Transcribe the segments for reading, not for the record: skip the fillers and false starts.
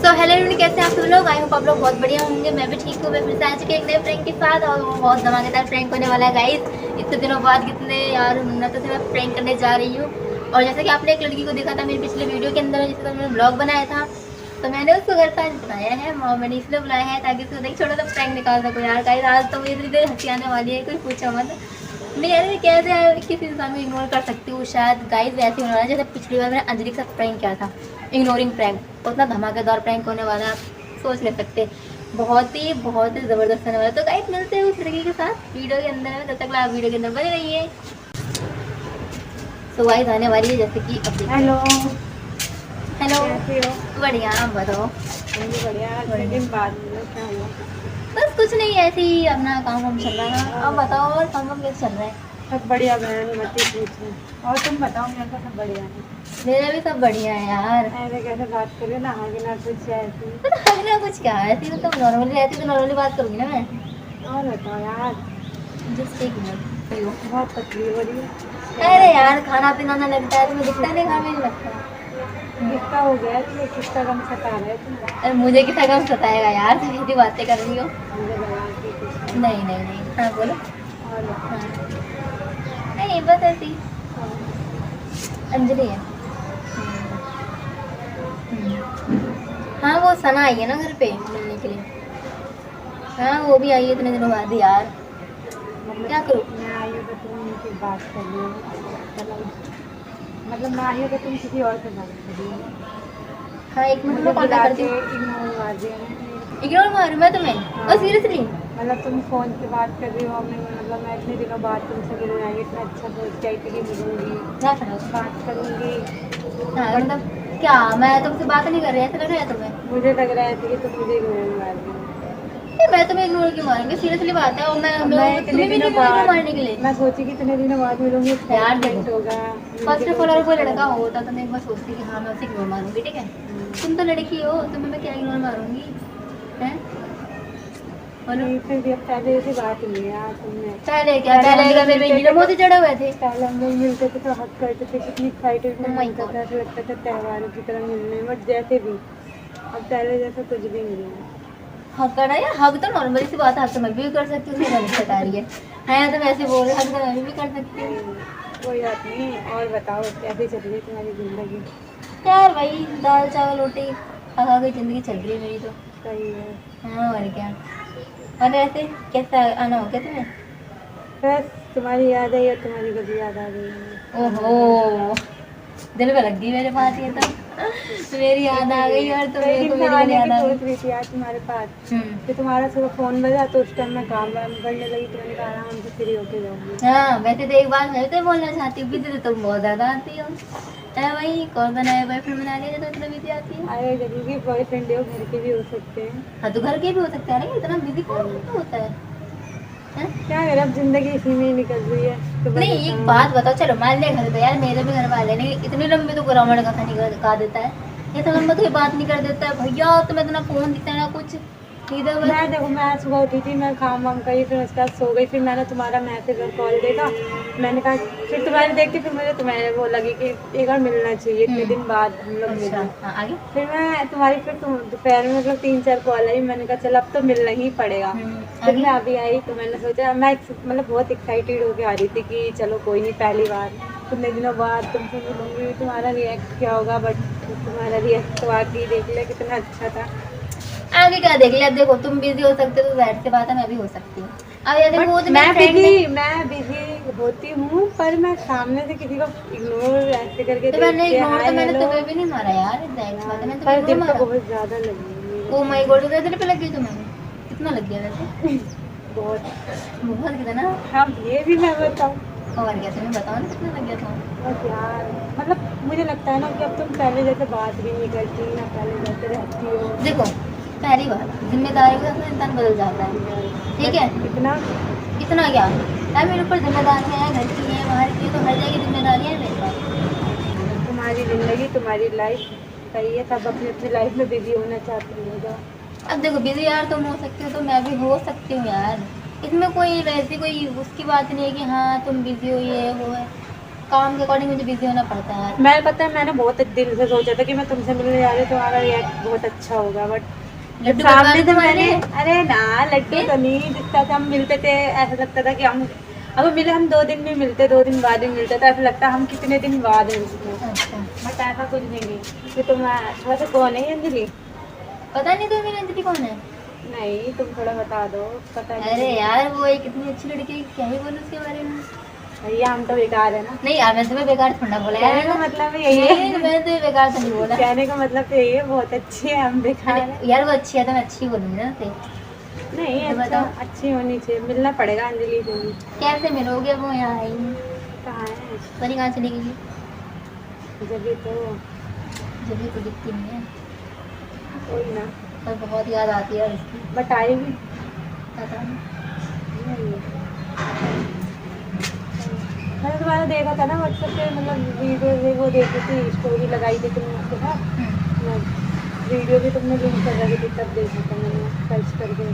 तो hello everyone, कैसे हैं आप सब लोग। आई होप आप लोग बहुत बढ़िया होंगे। मैं भी ठीक हूँ। मैं फिर से आ चुके एक नए प्रैंक के साथ और वो बहुत धमाकेदार प्रैंक होने वाला है गाइस। इतने दिनों बाद कितने यार हिम्मत से मैं प्रैंक करने जा रही हूँ। और जैसे कि आपने एक लड़की को देखा था मेरी पिछले वीडियो के अंदर, जिसका मैंने ब्लॉग बनाया था, तो मैंने उसको घर पर बुलाया है और मैंने इसलिए बुलाया है ताकि उसको देख छोटा सा प्रैंक निकाल सकूँ यार गाइस। आज तो मुझे इतनी देर हंसी आने वाली है, कोई पूछो मत। मैं यार कैसे किसी इंसान को इग्नोर कर सकती हूँ। शायद गाइस वैसे होने वाला है जैसे पिछली बार मैंने अंजलि के साथ प्रैंक किया था, इग्नोरिंग प्रैंक। उतना धमाकेदार प्रैंक होने वाला है, आप सोच नहीं सकते। बहुत ही ज़बरदस्त होने वाला है। तो गाइस मिलते हैं उस लड़की के साथ वीडियो के अंदर में। तब तक आप वीडियो के अंदर बने रहिए। तो गाइस आने वाली है जैसे कि अब हेलो। हेलो, कैसे हो? बढ़िया, आप बताओ। हम भी बढ़िया। इतने बढ़िया। दिन बाद मिले, क्या हुआ? बस कुछ नहीं, ऐसे ही अपना काम वाम चल रहा था। आप बताओ और काम वाम कैसे चल रहा है। सब बढ़िया बहन, मत ही पूछो। और तुम बताओ, मेरा तो सब बढ़िया है। मेरा भी सब बढ़िया है यार। ऐसे कैसे बात कर रहे हो ना, आगे ना कुछ ऐसी। तो हगना कुछ क्या है, ऐसी तो नॉर्मली रहती तो नॉर्मली बात करूँगी ना मैं। और बताओ यार। जस्ट एक मिनट। बहुत तकलीफ हो रही है। क्या अरे बात यार खाना पीना ना लगता है, तुम्हें दिखता नहीं खाना नहीं लगता है। है? कितना हो गया है तुम्हें? कितना कम सता रहे हो तुम? अरे मुझे कितना कम सताएगा यार, तुम ऐसी बातें कर रही हो। मुझे लगा कि कुछ नहीं नहीं नहीं, हाँ बोलो। और हाँ बताओ। नहीं, बस ऐसी ही। अंजलि है। हाँ वो सना आई है ना घर पे मिलने के लिए। हाँ वो भी आई है इतने दिनों बाद यार। क्या करूँ। मैं आई हूँ तो तुम उनसे बात कर रही हो। मतलब मैं आई हूँ तो तुम किसी और से बात कर रही हो। हाँ एक मिनट मुझे में कॉल बैक बुला करती के हूँ। इग्नोर मार दिया ना। इग्नोर मारूँ मैं तुम्हें? हाँ। और सीरियसली? मतलब तुम फ़ोन पे बात कर रही हो, मतलब मैं इतने दिनों बाद तुमसे मिलने आई, इतना अच्छा सोच के आई थी कि मिलूंगी, क्या करो। बात करूंगी। हाँ बट मतलब क्या मैं तुमसे बात नहीं कर रही, ऐसा लग रहा है तुम्हें? मुझे लग रहा है कि तुम मुझे इग्नोर मार रही हो। ये मैं तुम्हें इग्नोर क्यों मारूंगी, सीरियसली बात है। और अब मैं मैं इतने तुम्हें भी दिनों नहीं इग्नोर बाद, मारने के लिए। मैं सोची कि इतने दिनों बाद मिलूंगी, यार देखो, एक्साइटमेंट होगा, फर्स्ट मिलके ऑफ तो ऑल कुछ अगर कोई अच्छा लड़का लगेगा। होता तो मैं एक बार सोचती कि हाँ मैं उसे इग्नोर मारूंगी, ठीक है। हम्म। तुम तो लड़की हो, तुम्हें मैं क्या इग्नोर मारूंगी हैं। बोलो। नहीं, फिर भी अब पहले ऐसी बात नहीं है यार तुमने। पहले क्या, पहले पहले हम क्या लोग मेरे पे मिलते हीरो थे तो मोती चढ़े हुए थे। पहले हम लोग मिलते थे तो हक करते थे, कितनी ओ एक्साइटेडमेंट माय होता था, गॉड। ऐसा लगता था त्योहारों की तरह मिलने, बट जैसे भी अब पहले जैसा कुछ भी नहीं है। हक करना या हक तो नॉर्मली सी बात है, हक तो मैं भी कर सकती हूँ, उसमें गलत बता रही है तो वैसे बोल रहे, हक तो मैं भी कर सकती हूँ। नहीं, कोई बात नहीं। और बताओ, कैसी चल रही है तुम्हारी ज़िंदगी? यार वही दाल चावल रोटी खा खा के जिंदगी चल रही है मेरी तो। सही है। हाँ और क्या। और ऐसे कैसा आना हो क्या तुम्हें? बस तुम्हारी याद आई और तुम्हारी कभी याद आ गई हमें, आना हो गया। ओहो, दिल पे लग गई मेरे बात ये तो। मेरी याद आ गई और तुम कई मेरे को दिन से मेरी वाली आने की याद आ गई। सोच रही थी यार तुम्हारे पास। हम्म। फिर तुम्हारा सुबह फ़ोन बजा तो उस टाइम मैं काम वाम करने लगी, तो मैंने कहा आराम से फ्री होके जाऊँगी। हाँ वैसे तो एक बात मैं तो बोलना चाहती हूँ, बिजी तो तुम बहुत ज्यादा आती हो। है वही कौन सा नया बॉयफ्रेंड बना लिया तो इतना बिजी आती है। अरे जरूरी बॉयफ्रेंड हो, घर के भी हो सकते हैं। हाँ तो घर के भी हो सकते हैं ना, इतना बिजी कौन हाँ। होता है। हैं? क्या करें, अब ज़िंदगी इसी में ही निकल रही है, सुबह नहीं से एक शाम। बात बताओ, चलो मान लिया घर पे यार, मेरे भी घर वाले नहीं इतनी लंबी तो ग्रामर कथा नहीं गा देता है। इतना लंबा तो ये बात नहीं कर देता है भैया, तुम्हें इतना फोन दिखता है ना कुछ, इधर बस। मैं देखो, मैं सुबह उठी थी, मैं काम वाम करी, फिर उसके बाद सो गई, फिर मैंने तुम्हारा मैसेज और कॉल देखा। मैंने कहा, फिर तुम्हारी देखती, फिर मुझे तुम्हें वो लगी कि एक बार मिलना चाहिए, इतने दिन बाद हम लोग अच्छा मिले। हाँ आगे। फिर मैं तुम्हारी, फिर तुम दोपहर में मतलब 3-4 कॉल आई, मैंने कहा चल अब तो मिलना ही पड़ेगा। फिर आगे। मैं अभी आई तो मैंने सोचा, मैं मतलब बहुत एक्साइटेड होके आ रही थी कि चलो कोई नहीं, पहली बार इतने दिनों बाद तुमसे मिलूंगी, तुम्हारा रिएक्ट क्या होगा, बट तुम्हारा रिएक्ट तो वाकई देख लिया कितना अच्छा था। आगे क्या देख लिया, देखो तुम बिजी हो सकते हो तो जाहिर सी बात है मैं भी हो सकती हूँ। अब ये देखो वो बट तो मेरी फ्रेंड है। मैं बिजी होती हूँ, पर मैं सामने से किसी को इग्नोर ऐसे करके तो देख मैंने के इग्नोर तो हाय मैंने हेलो। तुम्हें भी नहीं मारा यार, जाहिर सी बात है मैंने तुम्हें पर इग्नोर दिल पे मारा। बहुत ज्यादा लगी है मेरे ओ माय तुमसे। गॉड, दिल पे लग गई तुम्हें? कितना लग गया वैसे? बहुत। बहुत कितना? हाँ, ये भी मैं बताऊँ? और क्या, तुम्हें बताओ ना कितना लग गया था। बस यार, मतलब मुझे लगता है ना कि अब तुम पहले जैसे बात भी नहीं करती ना, पहले जैसे रहती हो। देखो पहली बात, जिम्मेदारी के साथ इंसान बदल जाता है, ठीक बट है। इतना इतना क्या है, मेरे ऊपर जिम्मेदारियाँ हैं, घर की हैं बाहर की हैं, तो हर जगह की जिम्मेदारियाँ हैं मेरे पास। तुम्हारी जिंदगी, तुम्हारी लाइफ सही है, सब अपनी अपनी लाइफ में बिजी होना चाहती हो जाओ। अब देखो बिजी यार तुम हो सकते हो तो मैं भी हो सकती हूँ यार। इसमें कोई वैसी कोई उसकी बात नहीं है कि हाँ तुम बिजी हो ये वो है। काम के अकॉर्डिंग मुझे बिजी होना पड़ता है यार। मैं पता है मैंने बहुत दिल से सोचा था कि मैं तुमसे मिलने जा रही हूँ, तुम्हारा रिएक्ट बहुत अच्छा होगा, बट लड्डू सामने बनवाने से तुम्हारे मैंने, अरे ना लड्डू तो नहीं, जितना से हम मिलते थे ऐसा लगता था कि हम अगर मिले हम 2 दिन भी मिलते, 2 दिन बाद भी मिलते, तो ऐसा लगता हम कितने दिन बाद मिलते हैं। अच्छा, बट ऐसा कुछ नहीं कि तुम वैसे कौन है अंजलि? पता नहीं तो मेरी अंजलि कौन है। नहीं तुम थोड़ा बता दो, पता नहीं। अरे यार वो एक इतनी अच्छी लड़की है, क्या ही बोलूं उसके बारे में। भैया हम तो बेकार है ना। नहीं यार, मैं तुम्हें बेकार थोड़ा बोला यार। कहने का मतलब यही है, नहीं, मैंने तुम्हें बेकार तो नहीं बोला। कहने का मतलब तो यही है, बहुत अच्छी है, हम बेकार है। यार वो अच्छी है तो मैं अच्छी बोलूंगी ना उसे। नहीं तो अच्छा, बताओ। अच्छी होनी चाहिए, मिलना पड़ेगा अंजलि से भी। कैसे मिलोगे, वो यहाँ आई नहीं। कहाँ है? पता नहीं कहाँ चली गई, जब भी तो जब भी तो दिखती नहीं है। कोई ना, पर बहुत याद आती है यार उसकी। बट आएगी। पता नहीं। मैंने तुम्हारा देखा था ना व्हाट्सएप पे, मतलब वीडियो भी वो देखी थी, स्टोरी लगाई थी तुमने उसके साथ, मैं वीडियो भी तुमने लिंक कर रखी थी, तब देखा था मैंने सर्च करके।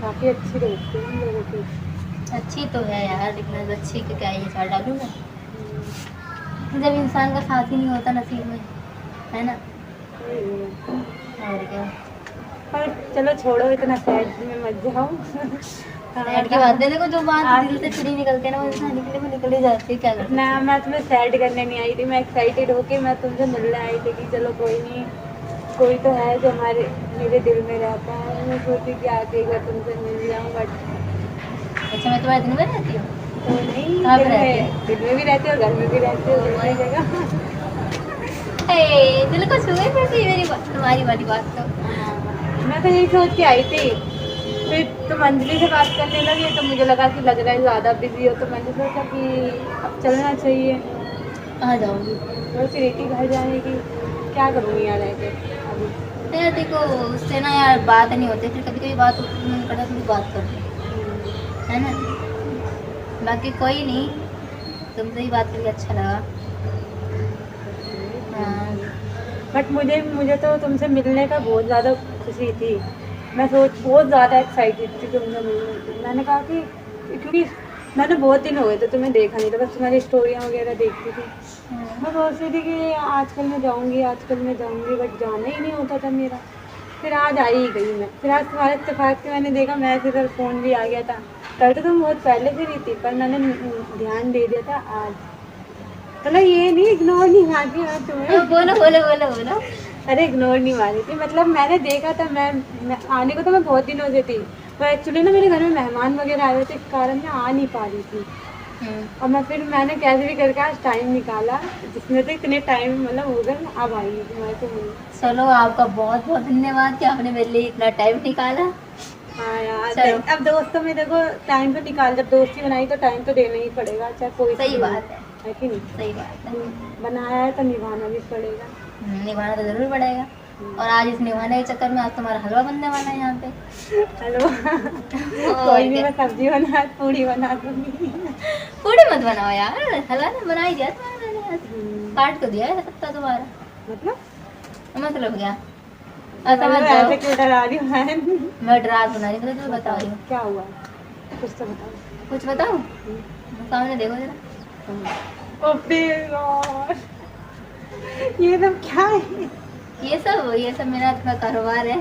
काफ़ी अच्छी दोस्ती है हम लोगों की। अच्छी तो है यार, लेकिन अब अच्छी के क्या ये चार डालूँ मैं। जब इंसान का साथ ही नहीं होता नसीब में, है ना। और क्या। पर चलो छोड़ो, इतना सैड में मत जाओ। सैड की बात है, देखो जो बात दिल से फ्री निकलते हैं ना, वो इंसान निकले वो निकल ही जाती है, क्या कर सकते ना हैं। मैं तुम्हें सैड करने नहीं आई थी, मैं एक्साइटेड होके मैं तुमसे मिलने आई थी कि चलो कोई नहीं, कोई तो है जो मेरे दिल में रहता है। मैं सोची कि आके एक बार तुमसे मिल जाऊँ, बट अच्छा, मैं तुम्हारे दिन में रहती हूँ। तो नहीं, कहाँ पे दिल में भी रहते हो, घर में भी रहते हो, दोनों जगह। दिल को छुए फिर मेरी बात, तुम्हारी वाली बात तो। मैं तो यही सोच के आई थी, फिर तुम अंजलि से बात करने लगी तो मुझे लगा कि लग रहा है ज़्यादा बिजी हो, तो मैंने सोचा कि अब चलना चाहिए। कहाँ जाऊँगी। सोच रही थी घर जाने की, क्या करूँगी यार ऐसे अभी। यार देखो, उससे ना यार बात नहीं होती, फिर कभी कभी बात मन करता थोड़ी बात कर लो, है ना। बाकी कोई नहीं, तुमसे ही बात करके अच्छा लगा। हाँ। बट मुझे तो तुमसे मिलने का बहुत ज़्यादा खुशी थी, मैं बहुत ज़्यादा एक्साइटेड थी तुमसे मिलने की। मैंने कहा कि क्योंकि मैंने बहुत दिन हो गए थे तुम्हें देखा नहीं था, बस तुम्हारी स्टोरियाँ वगैरह देखती थी। मैं सोच रही थी कि आजकल मैं जाऊँगी, बट जाना ही नहीं होता था मेरा। फिर आज आई ही गई मैं, फिर आज तुम्हारे इत्तेफाक से मैंने देखा, मैं इधर फ़ोन भी आ गया था। कल तो तुम बहुत पहले से रही थी, पर मैंने ध्यान दे दिया था आज। मतलब ये नहीं, इग्नोर नहीं मारती मैं तुम्हें। बोलो बोलो बोलो बोलो। अरे इग्नोर नहीं मारी थी, मतलब मैंने देखा था, मैं आने को तो मैं बहुत दिनों से थी, पर एक्चुअली ना मेरे घर में मेहमान वगैरह आए हुए थे, इस कारण मैं आ नहीं पा रही थी। और मैंने कैसे भी करके आज टाइम निकाला, जिसमें से इतने टाइम मतलब हो गए, अब आई हूँ तुम्हारे से मिलने। चलो, आपका बहुत बहुत धन्यवाद कि आपने मेरे लिए इतना टाइम निकाला। हाँ यार, चलो। अब दोस्तों में देखो टाइम तो निकाल, जब दोस्ती बनाई तो टाइम तो देना ही पड़ेगा, चाहे कोई सही सी हो, बात है कि नहीं। सही बात है। बनाया है तो निभाना भी पड़ेगा। निभाना तो जरूर पड़ेगा। और आज इस निभाने के चक्कर में आज तुम्हारा हलवा बनने वाला है यहाँ पे। हेलो। कोई नहीं, मैं सब्जी बना पूड़ी बना दूंगी। पूरी मत बनाओ यार, हलवा ना बना ही दिया तुम्हारा मैंने आज। काट तो दिया है सबका दोबारा। मतलब क्या, ऐसा मत ऐसे जाओ। क्यों डरा रही हूँ मैं ड्रास बना रही हूँ, तो बता रही हूँ। क्या हुआ, कुछ तो बताओ। कुछ बताओ, सामने देखो जरा। ओबे यार, ये सब क्या है? ये सब मेरा थोड़ा कारोबार है,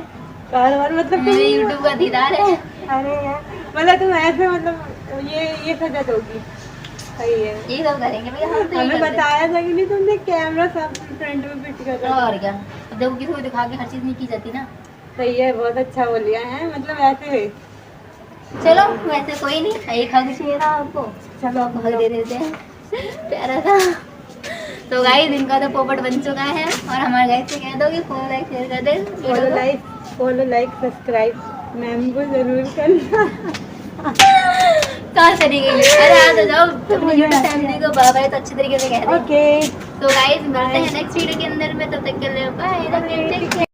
कारोबार मतलब मेरे यूट्यूब का दीदार है। अरे यार, मतलब तुम ऐसे मतलब ये सजत होगी, सही है। ये सब करेंगे भैया, हम तो यही हमें करते हैं। बताया था कि नहीं तुमने कैमरा सब फ्रंट में फिट कर रखा। और क्या, अब देखो किसी को दिखा के हर चीज नहीं की जाती ना। सही है, बहुत अच्छा बोल लिया है, मतलब ऐसे है। चलो, वैसे कोई नहीं, एक हग चाहिए था आपको, चलो आपको हग दे देते हैं। प्यारा था। तो गाइस, इनका तो पोपट बन चुका है, और हमारे गाइस से कह दो कि फॉलो लाइक शेयर कर दे। फॉलो लाइक सब्सक्राइब मैम को जरूर करना। कहाँ चली गई? अरे आ तो जाओ, अपनी यूट्यूब फैमिली को बाय बाय तो अच्छे तरीके से कह दे। ओके, तो गाइस, मिलते हैं नेक्स्ट वीडियो के अंदर में, तब तक के लिए बाय।